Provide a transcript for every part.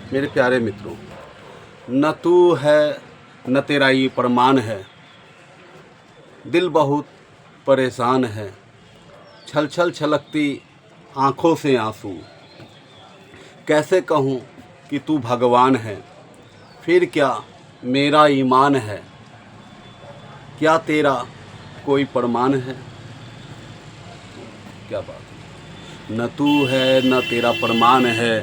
मेरे प्यारे मित्रों, न तू है न तेरा ये प्रमाण है, दिल बहुत परेशान है, छल छल छलकती आँखों से आंसू, कैसे कहूँ कि तू भगवान है, फिर क्या मेरा ईमान है, क्या तेरा कोई प्रमाण है। क्या बात है। न तू है न तेरा प्रमाण है,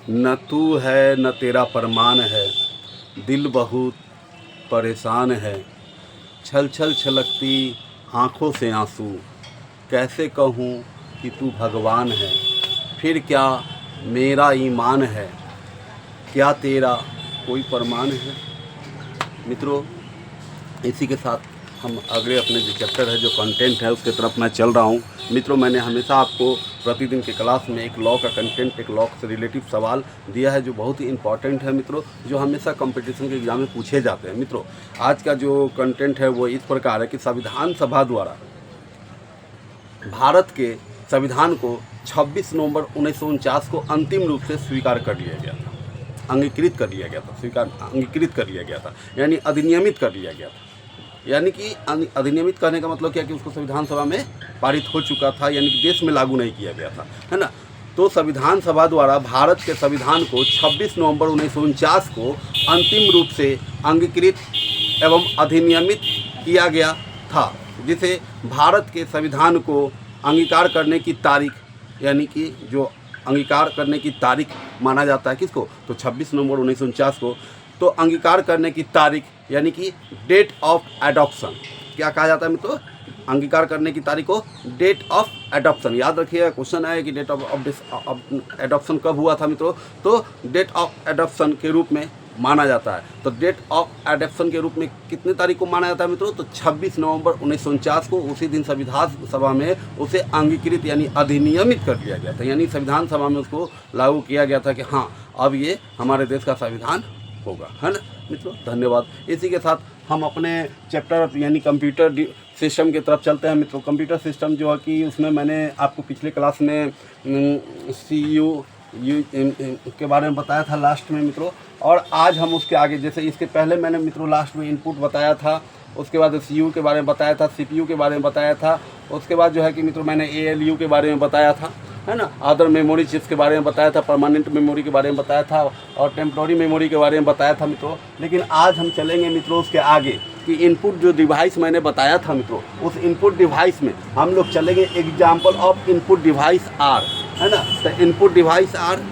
न तू है न तेरा प्रमाण है, दिल बहुत परेशान है, छल छल छलकती आँखों से आंसू, कैसे कहूँ कि तू भगवान है, फिर क्या मेरा ईमान है, क्या तेरा कोई प्रमाण है। मित्रों, इसी के साथ हम अगले अपने जो चैप्टर है, जो कंटेंट है, उसके तरफ मैं चल रहा हूँ। मित्रों, मैंने हमेशा आपको प्रतिदिन के क्लास में एक लॉ का कंटेंट, एक लॉ से रिलेटिव सवाल दिया है जो बहुत ही इंपॉर्टेंट है मित्रों, जो हमेशा कंपटीशन के एग्जाम में पूछे जाते हैं। मित्रों, आज का जो कंटेंट है वो इस प्रकार है कि संविधान सभा द्वारा भारत के संविधान को 26 नवंबर 1949 को अंतिम रूप से स्वीकार कर लिया गया था, अंगीकृत कर लिया गया था, अंगीकृत कर लिया गया था, यानी अधिनियमित कर लिया गया था। यानी कि अधिनियमित करने का मतलब क्या कि उसको संविधान सभा में पारित हो चुका था, यानी कि देश में लागू नहीं किया गया था, है ना। तो संविधान सभा द्वारा भारत के संविधान को 26 नवंबर 1949 को अंतिम रूप से अंगीकृत एवं अधिनियमित किया गया था, जिसे भारत के संविधान को अंगीकार करने की तारीख, यानी कि जो अंगीकार करने की तारीख माना जाता है किसको, तो 26 नवंबर 1949 को। तो अंगीकार करने की तारीख यानी कि डेट ऑफ एडॉप्शन, क्या कहा जाता है मित्रों, अंगीकार करने की तारीख को डेट ऑफ एडॉप्शन। याद रखिएगा, क्वेश्चन आया कि डेट ऑफ एडॉप्शन कब हुआ था मित्रों, तो डेट ऑफ एडॉप्शन के रूप में माना जाता है। तो डेट ऑफ एडॉप्शन के रूप में कितने तारीख को माना जाता है मित्रों, तो 26 नवंबर 1949 को। उसी दिन संविधान सभा में उसे अंगीकृत यानी अधिनियमित कर लिया गया था, यानी संविधान सभा में उसको लागू किया गया था कि हाँ, अब ये हमारे देश का संविधान होगा, है ना मित्रों। धन्यवाद। इसी के साथ हम अपने चैप्टर यानी कंप्यूटर सिस्टम की तरफ चलते हैं मित्रों। कंप्यूटर सिस्टम जो है कि उसमें मैंने आपको पिछले क्लास में CU के बारे में बताया था लास्ट में मित्रों, और आज हम उसके आगे, जैसे इसके पहले मैंने मित्रों लास्ट में इनपुट बताया था, उसके बाद CU के बारे में बताया था, CPU के बारे में बताया था, उसके बाद जो है कि मित्रों मैंने ALU के बारे में बताया था, है ना, अदर मेमोरी चिप्स के बारे में बताया था, परमानेंट मेमोरी के बारे में बताया था, और टेम्पोररी मेमोरी के बारे में बताया था मित्रों। लेकिन आज हम चलेंगे मित्रों उसके आगे कि इनपुट जो डिवाइस मैंने बताया था मित्रों, उस इनपुट डिवाइस में हम लोग चलेंगे example of input device are, है ना। तो इनपुट डिवाइस आर,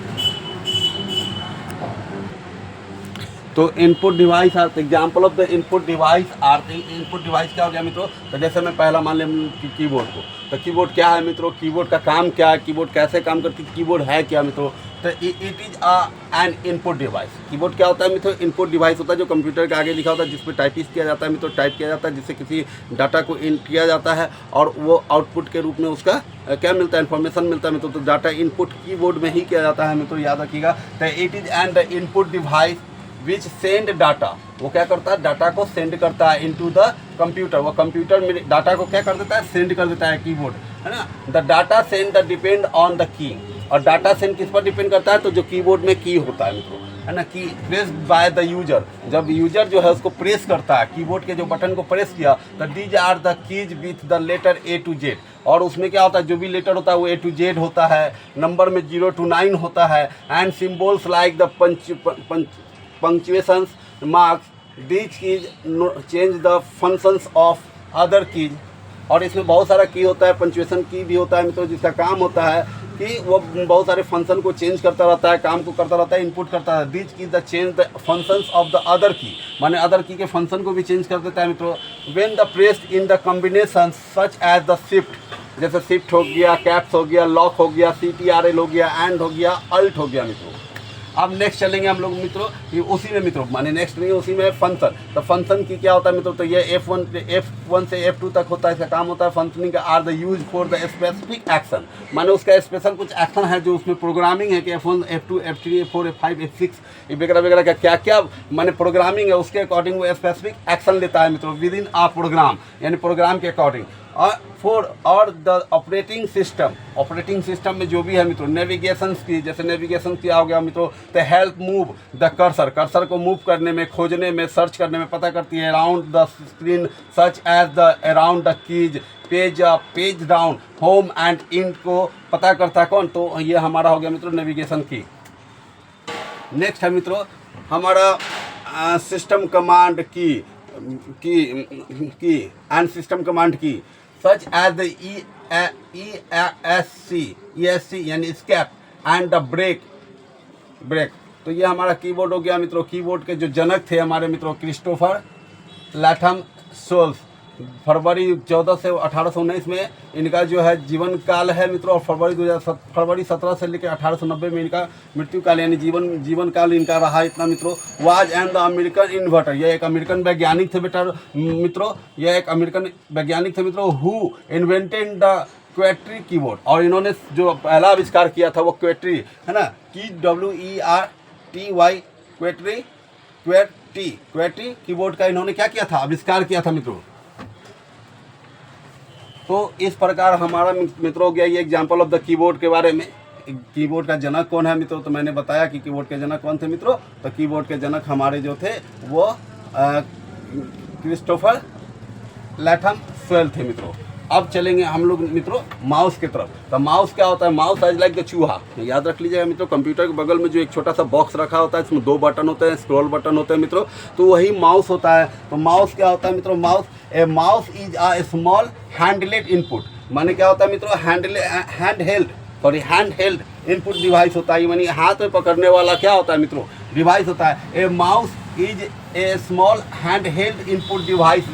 तो input device are, example of the input device are. Input device क्या हो गया मित्रों, तो जैसे मैं पहला मान लें कीबोर्ड को, तो कीबोर्ड क्या है मित्रों, कीबोर्ड का काम क्या है, कीबोर्ड कैसे काम करती है, कीबोर्ड है क्या मित्रों, तो it is an input device. Keyboard क्या होता है मित्रों, इनपुट डिवाइस होता है जो कंप्यूटर के आगे लिखा होता है, जिसमें टाइपिस्ट किया जाता है मित्रों, टाइप किया जाता है, जिससे किसी डाटा को इन किया जाता है और वो आउटपुट के रूप में उसका क्या मिलता है, इन्फॉर्मेशन मिलता है मित्रों। तो डाटा इनपुट कीबोर्ड में ही किया जाता है मित्रों, याद रखिएगा। तो it is an the input device which send data, वो क्या करता है, डाटा को सेंड करता है इनटू द कंप्यूटर। वो कंप्यूटर में डाटा को क्या कर देता है, सेंड कर देता है, कीबोर्ड, है ना। The data send the depend on the key, और डाटा सेंड किस पर डिपेंड करता है, तो जो कीबोर्ड में की होता है मित्रों, है ना, की प्रेस बाय द यूजर। जब यूजर जो है उसको प्रेस करता है, कीबोर्ड के जो बटन को प्रेस किया, तो these are the keys with the letter A to Z। और उसमें क्या होता है, जो भी लेटर होता है वो A to Z होता है, नंबर में 0 to 9 होता है, and symbols like the punctuations marks, these keys change the functions of other keys। और इसमें बहुत सारा की होता है, पंक्चुएशन की भी होता है मित्रों, जिसका काम होता है कि वो बहुत सारे फंक्शन को चेंज करता रहता है, काम को करता रहता है, इनपुट करता है। दिस की the change the functions of the other की, माने अदर की के फंक्शन को भी चेंज कर देता है मित्रों। When the pressed in the combination such as the shift, जैसे शिफ्ट हो गया, कैप्स हो गया, लॉक हो गया, CTRL हो गया, एंड हो गया, अल्ट हो गया मित्रों। अब नेक्स्ट चलेंगे हम लोग मित्रों कि उसी में मित्रों, माने नेक्स्ट नहीं, उसी में फंक्शन। तो फंक्शन की क्या होता है मित्रों, तो ये F1 से F2 तक होता है, इसका काम होता है फंक्शनिंग का। Are the use for the specific action, माने उसका स्पेशल कुछ एक्शन है जो उसमें प्रोग्रामिंग है कि F1 F2 F3 F4 F5 F6 वगैरह वगैरह का क्या क्या माने प्रोग्रामिंग है, उसके अकॉर्डिंग वो स्पेसिफिक एक्शन लेता है मित्रों विद इन आ प्रोग्राम, यानी प्रोग्राम के अकॉर्डिंग। और द ऑपरेटिंग सिस्टम में जो भी है मित्रों, नेविगेशन की, जैसे नेविगेशन किया हो गया मित्रों, तो हेल्प मूव द कर्सर को मूव करने में, खोजने में, सर्च करने में पता करती है। Around the screen such as the around the keys, page up, page down, home end इन को पता करता है कौन? तो ये हमारा हो गया मित्रों नेविगेशन की। नेक्स्ट है मित्रों हमारा सिस्टम कमांड की एंड सिस्टम कमांड की, सच एज द ESC यानी स्केप एंड द ब्रेक। तो ये हमारा कीबोर्ड हो गया मित्रों। कीबोर्ड के जो जनक थे हमारे मित्रों क्रिस्टोफर लैथम सोल्स, फरवरी 14 से 1819 में इनका जो है जीवन काल है मित्रों, और फरवरी 17 से लेकर 1890 में इनका मृत्यु काल यानी जीवन काल इनका रहा इतना मित्रों। Was and the American inverter, यह एक अमेरिकन वैज्ञानिक थे बेटा मित्रों, यह एक अमेरिकन वैज्ञानिक थे मित्रों। हु इन्वेंटेड द क्वेट्री कीबोर्ड, और इन्होंने जो पहला आविष्कार किया था वो क्वेट्री है ना, QWERTY क्वेट्री कीबोर्ड का इन्होंने क्या किया था? आविष्कार किया था मित्रों। तो इस प्रकार हमारा मित्रों हो गया ये एग्जाम्पल ऑफ द कीबोर्ड के बारे में। कीबोर्ड का जनक कौन है मित्रों? तो मैंने बताया कि कीबोर्ड के जनक कौन थे मित्रों। तो कीबोर्ड के जनक हमारे जो थे वो क्रिस्टोफर लैथम सोल थे मित्रों। अब चलेंगे हम लोग मित्रों माउस की तरफ। तो माउस क्या होता है? माउस एज लाइक द चूहा। याद रख लीजिएगा मित्रों, कंप्यूटर के बगल में जो एक छोटा सा बॉक्स रखा होता है, इसमें 2 बटन होते हैं, स्क्रॉल बटन होते हैं मित्रों, तो वही माउस होता है। तो माउस क्या होता है मित्रों? Mouse is a small handheld input. माने क्या होता है मित्रों? हैंड हेल्ड इनपुट डिवाइस होता है, यानी हाथ में पकड़ने वाला क्या होता है मित्रों? डिवाइस होता है। ए mouse is a small hand held input device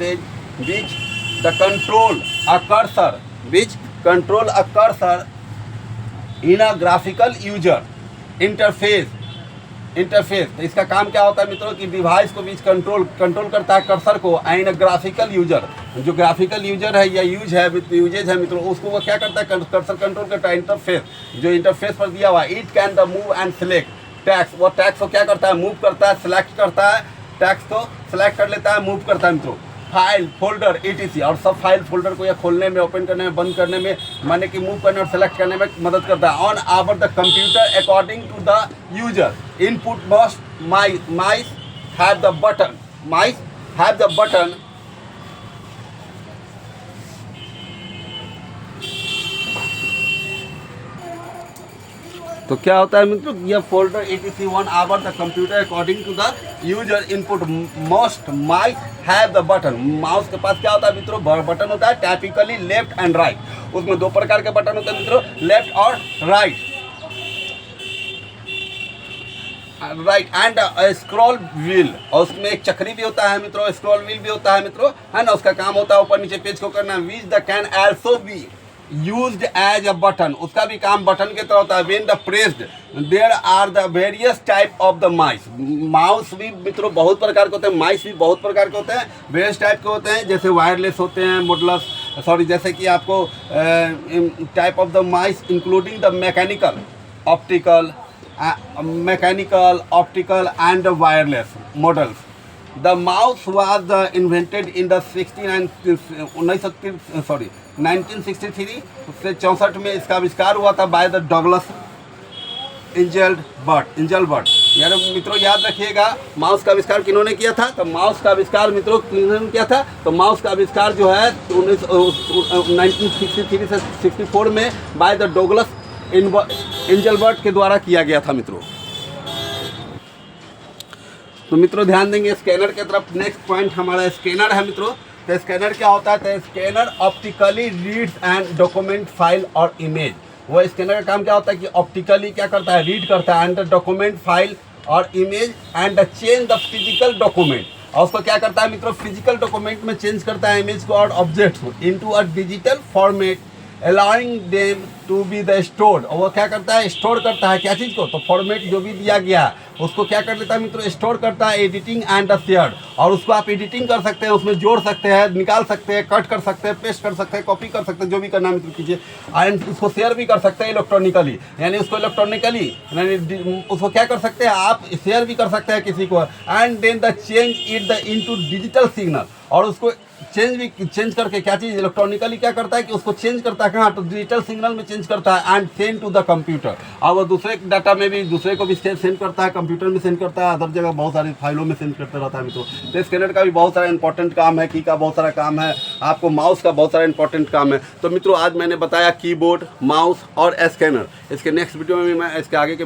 which the control a cursor in a graphical user interface। तो इसका काम क्या होता है मित्रों कि डिवाइस को बीच कंट्रोल करता है कर्सर को इन अ ग्राफिकल यूजर। जो ग्राफिकल यूजर है या यूजेज है मित्रों, उसको वो क्या करता है? कर्सर कंट्रोल करता है। इंटरफेस, जो इंटरफेस पर दिया हुआ है, it can the move and select tax. वो टैक्स को क्या करता है? मूव करता है, सिलेक्ट करता है, टैक्स को सिलेक्ट कर लेता है, मूव करता है मित्रों। फाइल, फोल्डर, etc और सब फाइल फोल्डर को या खोलने में, ओपन करने में, बंद करने में, माने कि मूव करने और सेलेक्ट करने में मदद करता है। On our the computer according to the user input must mice have the button तो क्या होता है मित्रों? यह folder etc one our the computer according to the user input must might have the button. Mouse के पास क्या होता है मित्रों? बटन होता है, टाइपिकली लेफ्ट एंड राइट। उसमें 2 प्रकार के बटन होते हैं मित्रों, लेफ्ट और राइट एंड स्क्रॉल व्हील। और उसमें एक चक्री भी होता है मित्रों, स्क्रॉल व्हील भी होता है मित्रों, है ना। उसका काम होता है ऊपर नीचे पेज को करना। Which the can also be used as a button, उसका भी काम बटन के तरह होता है। When the pressed there are the various type of the mice. Mouse भी मित्रों बहुत प्रकार के होते हैं, माइस भी बहुत प्रकार के होते हैं, वेरियस टाइप के होते हैं, जैसे वायरलेस होते हैं, जैसे कि आपको type of the mice including the mechanical, optical and wireless models. The mouse was invented in the 1963 में इसका आविष्कार हुआ था बाय द डगलस इंजलबर्ट। यानी मित्रों याद रखिएगा माउस का आविष्कार किन्होंने किया था? तो माउस का आविष्कार मित्रों किन्होंने किया था? तो माउस का आविष्कार जो है 1963 से 64 में बाय द डगलस इंजलबर्ट के द्वारा किया गया था मित्रों। तो मित्रों ध्यान देंगे स्कैनर की तरफ। नेक्स्ट पॉइंट हमारा स्कैनर है मित्रों। तो स्कैनर क्या होता है? तो scanner optically reads and document file और इमेज। वो स्कैनर का काम क्या होता है कि ऑप्टिकली क्या करता है? रीड करता है एंड डॉक्यूमेंट फाइल और image and change the physical document. और उसको क्या करता है मित्रों? फिजिकल डॉक्यूमेंट में चेंज करता है इमेज को और ऑब्जेक्ट्स को into a digital format allowing them to be the stored. और वो क्या करता है? स्टोर करता है क्या चीज़ को? तो फॉर्मेट जो भी दिया गया उसको क्या कर लेता है मित्रों? स्टोर करता है। एडिटिंग एंड शेयर, और उसको आप एडिटिंग कर सकते हैं, उसमें जोड़ सकते हैं, निकाल सकते हैं, कट कर सकते हैं, पेस्ट कर सकते हैं, कॉपी कर सकते हैं, जो भी करना है मित्रों कीजिए। एंड उसको शेयर भी कर सकते हैं इलेक्ट्रॉनिकली, यानी उसको उसको क्या कर सकते हैं आप? शेयर भी कर सकते हैं किसी को। And then the change it the into digital signal, और उसको चेंज करके क्या चीज़ इलेक्ट्रॉनिकली क्या करता है कि उसको चेंज करता है कहाँ, तो डिजिटल सिग्नल में चेंज करता है and send to the computer. और वो दूसरे डाटा में भी दूसरे को भी सेंड करता है, कंप्यूटर में सेंड करता है, अदर जगह बहुत सारी फाइलों में सेंड करता रहता है मित्रों। तो स्कैनर का भी बहुत सारा इंपॉर्टेंट काम है, की का बहुत सारा काम है, आपको माउस का बहुत सारा इंपॉर्टेंट काम है। तो मित्रों आज मैंने बताया कीबोर्ड, माउस और स्कैनर। इसके नेक्स्ट वीडियो में भी मैं इसके आगे के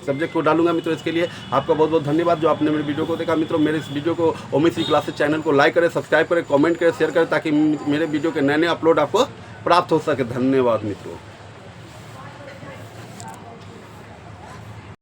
सब्जेक्ट को डालूंगा मित्रों। इसके लिए आपका बहुत बहुत धन्यवाद जो आपने मेरे वीडियो को देखा मित्रों। मेरे इस वीडियो को ओमित सी क्लासेस चैनल को लाइक करें, सब्सक्राइब करें, कमेंट करें, शेयर करें, ताकि मेरे वीडियो के नए नए अपलोड आपको प्राप्त हो सके। धन्यवाद मित्रों।